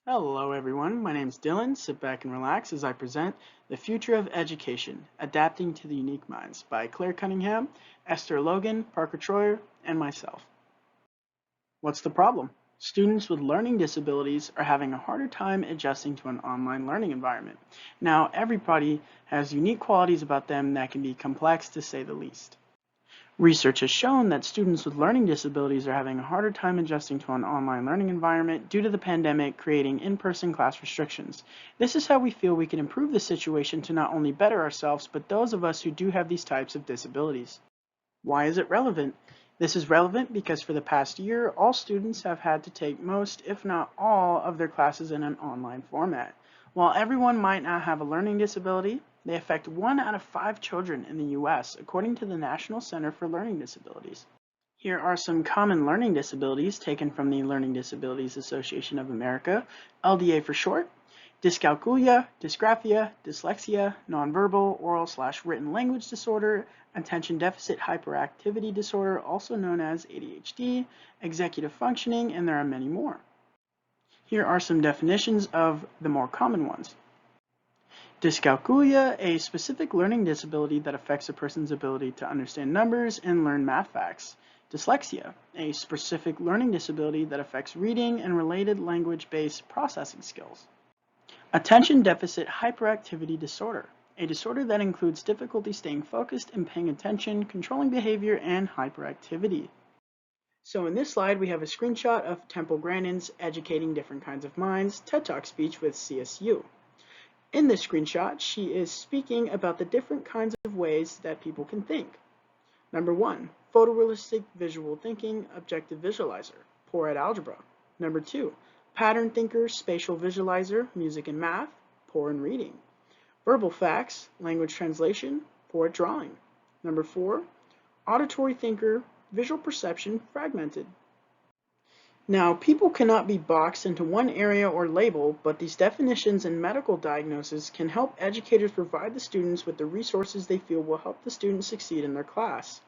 Hello everyone, my name is Dylan. Sit back and relax as I present The Future of Education, Adapting to the Unique Minds by Claire Cunningham, Esther Logan, Parker Troyer, and myself. What's the problem? Students with learning disabilities are having a harder time adjusting to an online learning environment. Now, everybody has unique qualities about them that can be complex to say the least. Research has shown that students with learning disabilities are having a harder time adjusting to an online learning environment due to the pandemic creating in-person class restrictions. This is how we feel we can improve the situation to not only better ourselves, but those of us who do have these types of disabilities. Why is it relevant? This is relevant because for the past year, all students have had to take most, if not all, of their classes in an online format. While everyone might not have a learning disability, they affect 1 out of 5 children in the U.S., according to the National Center for Learning Disabilities. Here are some common learning disabilities taken from the Learning Disabilities Association of America, LDA for short: dyscalculia, dysgraphia, dyslexia, nonverbal, oral/written language disorder, attention deficit hyperactivity disorder, also known as ADHD, executive functioning, and there are many more. Here are some definitions of the more common ones. Dyscalculia, a specific learning disability that affects a person's ability to understand numbers and learn math facts. Dyslexia, a specific learning disability that affects reading and related language-based processing skills. Attention deficit hyperactivity disorder, a disorder that includes difficulty staying focused and paying attention, controlling behavior, and hyperactivity. So in this slide, we have a screenshot of Temple Grandin's Educating Different Kinds of Minds TED Talk speech with CSU. In this screenshot, she is speaking about the different kinds of ways that people can think. Number 1, photorealistic visual thinking, objective visualizer, poor at algebra. Number 2, pattern thinker, spatial visualizer, music and math, poor in reading. Verbal facts, language translation, poor at drawing. Number 4, auditory thinker, visual perception, fragmented. Now, people cannot be boxed into one area or label, but these definitions and medical diagnoses can help educators provide the students with the resources they feel will help the students succeed in their class.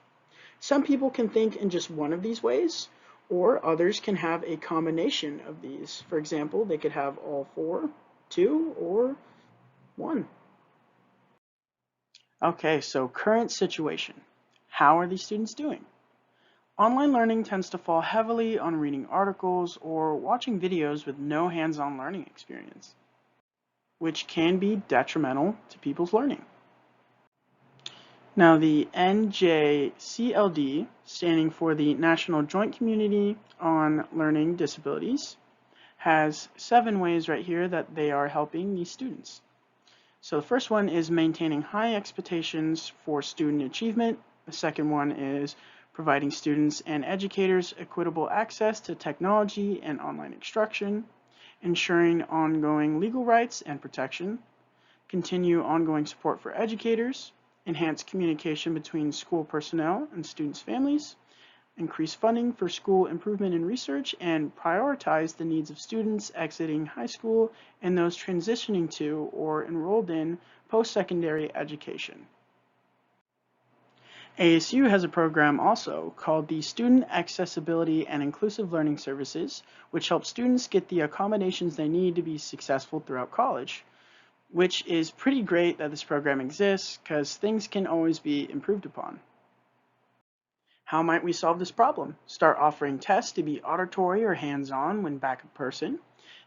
Some people can think in just one of these ways, or others can have a combination of these. For example, they could have all 4, 2, or 1. Okay, so current situation. How are these students doing? Online learning tends to fall heavily on reading articles or watching videos with no hands-on learning experience, which can be detrimental to people's learning. Now, the NJCLD, standing for the National Joint Community on Learning Disabilities, has 7 ways right here that they are helping these students. So the first one is maintaining high expectations for student achievement. The second one is providing students and educators equitable access to technology and online instruction, ensuring ongoing legal rights and protection, continue ongoing support for educators, enhance communication between school personnel and students' families, increase funding for school improvement and research, and prioritize the needs of students exiting high school and those transitioning to or enrolled in post-secondary education. ASU has a program also called the Student Accessibility and Inclusive Learning Services, which helps students get the accommodations they need to be successful throughout college, which is pretty great that this program exists because things can always be improved upon. How might we solve this problem? Start offering tests to be auditory or hands-on when back in person.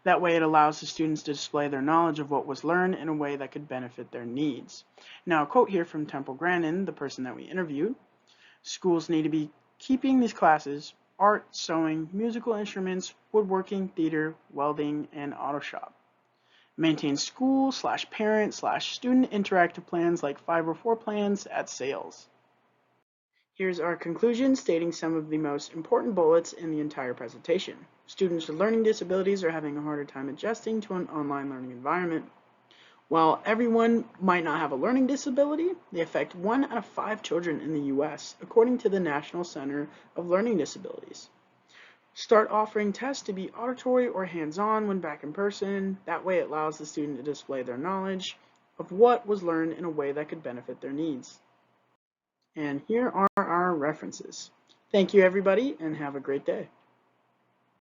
That way it allows the students to display their knowledge of what was learned in a way that could benefit their needs. Now, a quote here from Temple Grandin, the person that we interviewed: schools need to be keeping these classes: art, sewing, musical instruments, woodworking, theater, welding, and auto shop. Maintain school/parent/student interactive plans like 504 plans at sales. Here's our conclusion stating some of the most important bullets in the entire presentation. Students with learning disabilities are having a harder time adjusting to an online learning environment. While everyone might not have a learning disability, they affect 1 out of 5 children in the U.S., according to the National Center of Learning Disabilities. Start offering tests to be auditory or hands-on when back in person. That way it allows the student to display their knowledge of what was learned in a way that could benefit their needs. And here are our references. Thank you, everybody, and have a great day.